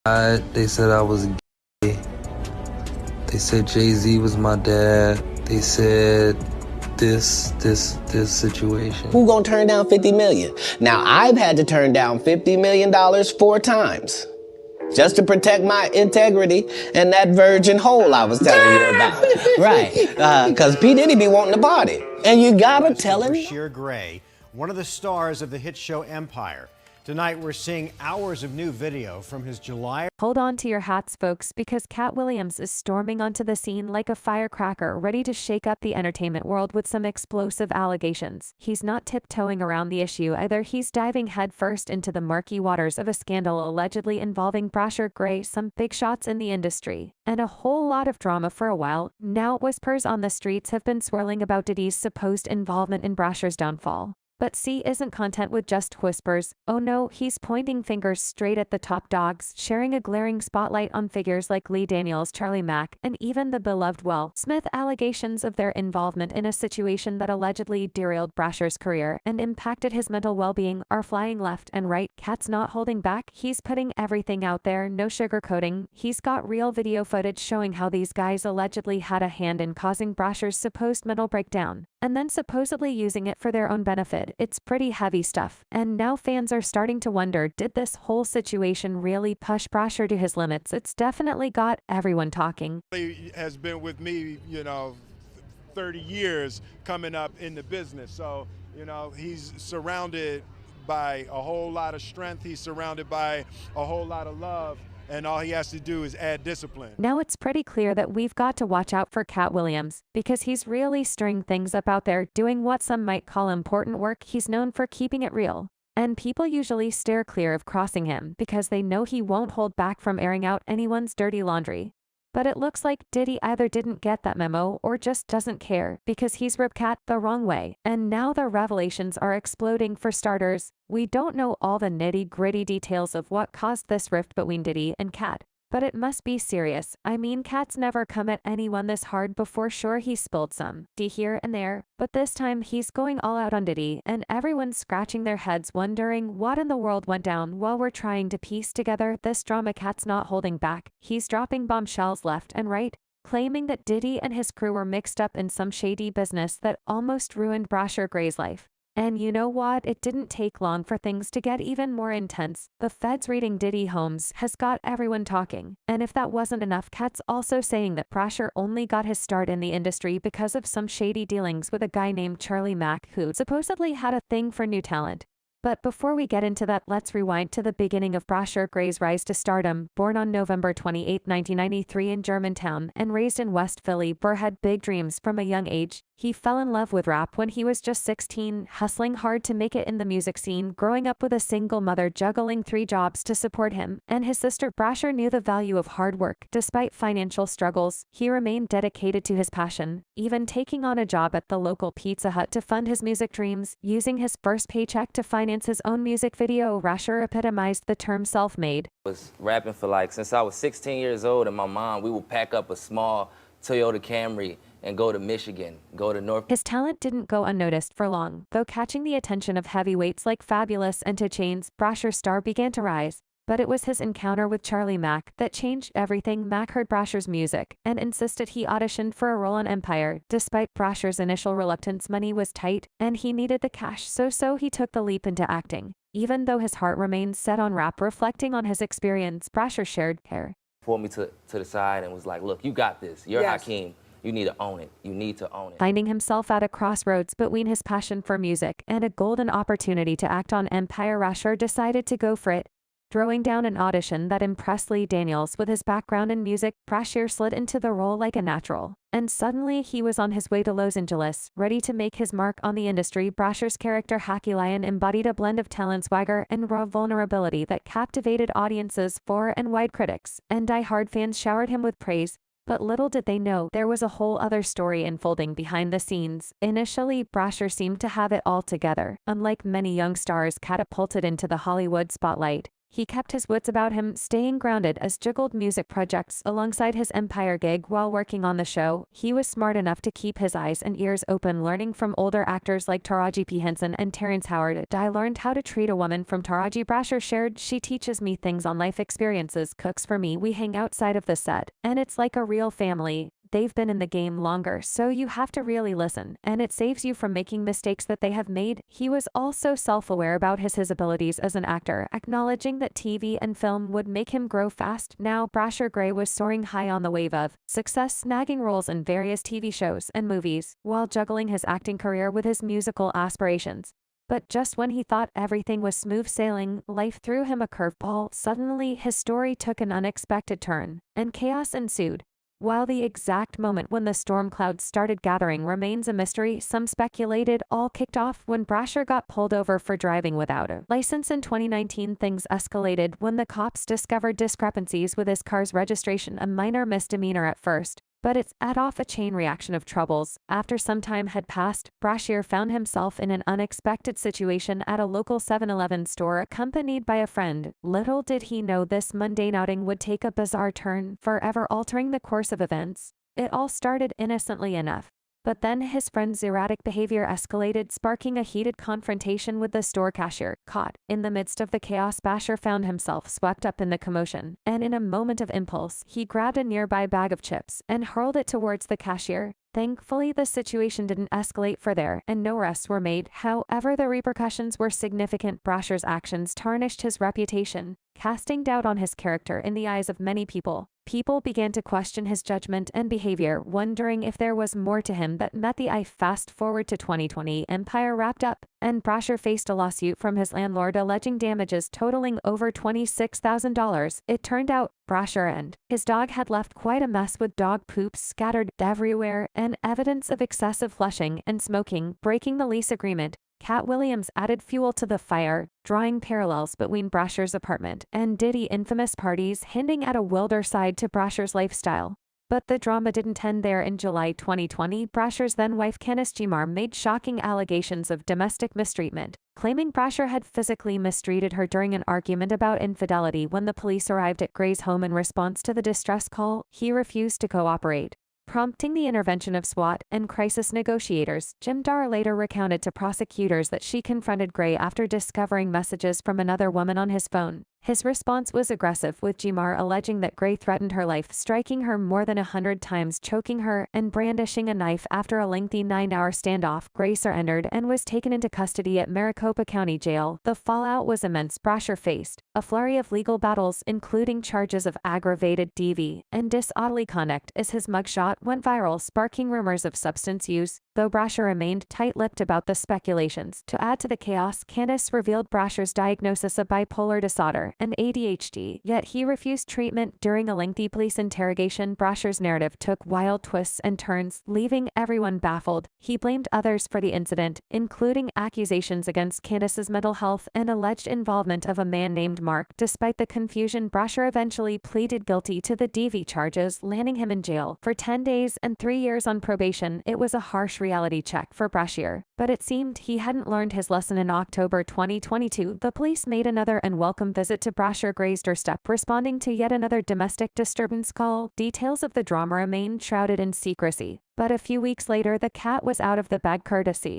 They said I was gay. They said Jay-Z was my dad. They said this situation. Who gonna turn down 50 million? Now, I've had to turn down $50 million 4 times just to protect my integrity and that virgin hole I was telling you about. Right, because P. Diddy be wanting to party. And you gotta tell him. Bryshere, one of the stars of the hit show Empire. Tonight, we're seeing hours of new video from his July. Hold on to your hats, folks, because Katt Williams is storming onto the scene like a firecracker, ready to shake up the entertainment world with some explosive allegations. He's not tiptoeing around the issue either. He's diving headfirst into the murky waters of a scandal allegedly involving Bryshere, some big shots in the industry, and a whole lot of drama for a while. Now whispers on the streets have been swirling about Diddy's supposed involvement in Bryshere's downfall. But C isn't content with just whispers. Oh no, he's pointing fingers straight at the top dogs, sharing a glaring spotlight on figures like Lee Daniels, Charlie Mack, and even the beloved Will Smith. Allegations of their involvement in a situation that allegedly derailed Bryshere's career and impacted his mental well-being are flying left and right. Katt's not holding back. He's putting everything out there, no sugarcoating. He's got real video footage showing how these guys allegedly had a hand in causing Bryshere's supposed mental breakdown, and then supposedly using it for their own benefit. It's pretty heavy stuff, and now fans are starting to wonder, did this whole situation really push Bryshere to his limits? It's definitely got everyone talking. He has been with me, 30 years coming up in the business. So, he's surrounded by a whole lot of strength. He's surrounded by a whole lot of love. And all he has to do is add discipline. Now it's pretty clear that we've got to watch out for Katt Williams, because he's really stirring things up out there, doing what some might call important work. He's known for keeping it real, and people usually steer clear of crossing him because they know he won't hold back from airing out anyone's dirty laundry. But it looks like Diddy either didn't get that memo or just doesn't care, because he's ripped Katt the wrong way, and now the revelations are exploding. For starters, we don't know all the nitty-gritty details of what caused this rift between Diddy and Katt, but it must be serious. I mean, Katt's never come at anyone this hard before. Sure, he spilled some tea here and there, but this time he's going all out on Diddy, and everyone's scratching their heads wondering what in the world went down. While we're trying to piece together this drama, Katt's not holding back. He's dropping bombshells left and right, claiming that Diddy and his crew were mixed up in some shady business that almost ruined Bryshere's life. And you know what? It didn't take long for things to get even more intense. The feds raiding Diddy homes has got everyone talking. And if that wasn't enough, Katt's also saying that Bryshere only got his start in the industry because of some shady dealings with a guy named Charlie Mack, who supposedly had a thing for new talent. But before we get into that, let's rewind to the beginning of Bryshere's rise to stardom. Born on November 28, 1993 in Germantown and raised in West Philly, Bryshere had big dreams from a young age. He fell in love with rap when he was just 16, hustling hard to make it in the music scene. Growing up with a single mother juggling 3 jobs to support him and his sister, Bryshere knew the value of hard work. Despite financial struggles, he remained dedicated to his passion, even taking on a job at the local Pizza Hut to fund his music dreams. Using his first paycheck to finance his own music video, Bryshere epitomized the term self-made. I was rapping for since I was 16 years old, and my mom, we would pack up a small Toyota Camry and go to Michigan, go to North. His talent didn't go unnoticed for long, though, catching the attention of heavyweights like Fabulous and 2 Chainz. Bryshere's star began to rise. But it was his encounter with Charlie Mack that changed everything. Mack heard Bryshere's music and insisted he auditioned for a role on Empire. Despite Bryshere's initial reluctance, money was tight and he needed the cash, so he took the leap into acting. Even though his heart remained set on rap, reflecting on his experience, Bryshere shared care. Pulled me to the side and was like, look, you got this. You're Hakeem. You need to own it. You need to own it. Finding himself at a crossroads between his passion for music and a golden opportunity to act on Empire, Bryshere decided to go for it. Throwing down an audition that impressed Lee Daniels with his background in music, Bryshere slid into the role like a natural. And suddenly he was on his way to Los Angeles, ready to make his mark on the industry. Bryshere's character Hacky Lion embodied a blend of talent, swagger, and raw vulnerability that captivated audiences. Far and wide critics and die-hard fans showered him with praise. But little did they know, there was a whole other story unfolding behind the scenes. Initially, Bryshere seemed to have it all together. Unlike many young stars catapulted into the Hollywood spotlight, He kept his wits about him, staying grounded as juggled music projects alongside his Empire gig while working on the show. He was smart enough to keep his eyes and ears open, learning from older actors like Taraji P. Henson and Terrence Howard. I learned how to treat a woman from Taraji. Bryshere shared. She teaches me things on life experiences, cooks for me, we hang outside of the set, and it's like a real family. They've been in the game longer, so you have to really listen, and it saves you from making mistakes that they have made. He was also self-aware about his abilities as an actor, acknowledging that TV and film would make him grow fast. Now, Bryshere Gray was soaring high on the wave of success, snagging roles in various TV shows and movies, while juggling his acting career with his musical aspirations. But just when he thought everything was smooth sailing, life threw him a curveball. Suddenly, his story took an unexpected turn, and chaos ensued. While the exact moment when the storm clouds started gathering remains a mystery, some speculated all kicked off when Bryshere got pulled over for driving without a license in 2019. Things escalated when the cops discovered discrepancies with his car's registration, a minor misdemeanor at first, but it set off a chain reaction of troubles. After some time had passed, Bryshere found himself in an unexpected situation at a local 7-Eleven store accompanied by a friend. Little did he know this mundane outing would take a bizarre turn, forever altering the course of events. It all started innocently enough. But then his friend's erratic behavior escalated, sparking a heated confrontation with the store cashier. Caught in the midst of the chaos, Bryshere found himself swept up in the commotion, and in a moment of impulse, he grabbed a nearby bag of chips and hurled it towards the cashier. Thankfully, the situation didn't escalate further, and no arrests were made. However, the repercussions were significant. Bryshere's actions tarnished his reputation, casting doubt on his character in the eyes of many people. People began to question his judgment and behavior, wondering if there was more to him that met the eye. Fast forward to 2020, Empire wrapped up, and Bryshere faced a lawsuit from his landlord alleging damages totaling over $26,000. It turned out Bryshere and his dog had left quite a mess, with dog poops scattered everywhere and evidence of excessive flushing and smoking. Breaking the lease agreement, Katt Williams added fuel to the fire, drawing parallels between Bryshere's apartment and Diddy infamous parties, hinting at a wilder side to Bryshere's lifestyle. But the drama didn't end there. In July 2020, Bryshere's then-wife Candace Jemar made shocking allegations of domestic mistreatment, claiming Bryshere had physically mistreated her during an argument about infidelity. When the police arrived at Gray's home in response to the distress call, he refused to cooperate, prompting the intervention of SWAT and crisis negotiators. Jemar later recounted to prosecutors that she confronted Gray after discovering messages from another woman on his phone. His response was aggressive, with Jemar alleging that Gray threatened her life, striking her more than 100 times, choking her, and brandishing a knife. After a lengthy 9-hour standoff, Gray surrendered and was taken into custody at Maricopa County Jail. The fallout was immense. Bryshere faced a flurry of legal battles, including charges of aggravated DV and disorderly conduct, as his mugshot went viral, sparking rumors of substance use, though Bryshere remained tight-lipped about the speculations. To add to the chaos, Candace revealed Bryshere's diagnosis of bipolar disorder and ADHD, yet he refused treatment. During a lengthy police interrogation, Bryshere's narrative took wild twists and turns, leaving everyone baffled. He blamed others for the incident, including accusations against Candace's mental health and alleged involvement of a man named Mark. Despite the confusion, Bryshere eventually pleaded guilty to the DV charges, landing him in jail for 10 days and 3 years on probation. It was a harsh reality check for Bryshere, but it seemed he hadn't learned his lesson. In October 2022, the police made another unwelcome visit to Bryshere Gray's doorstep, responding to yet another domestic disturbance call. Details of the drama remain shrouded in secrecy, but a few weeks later, the cat was out of the bag, courtesy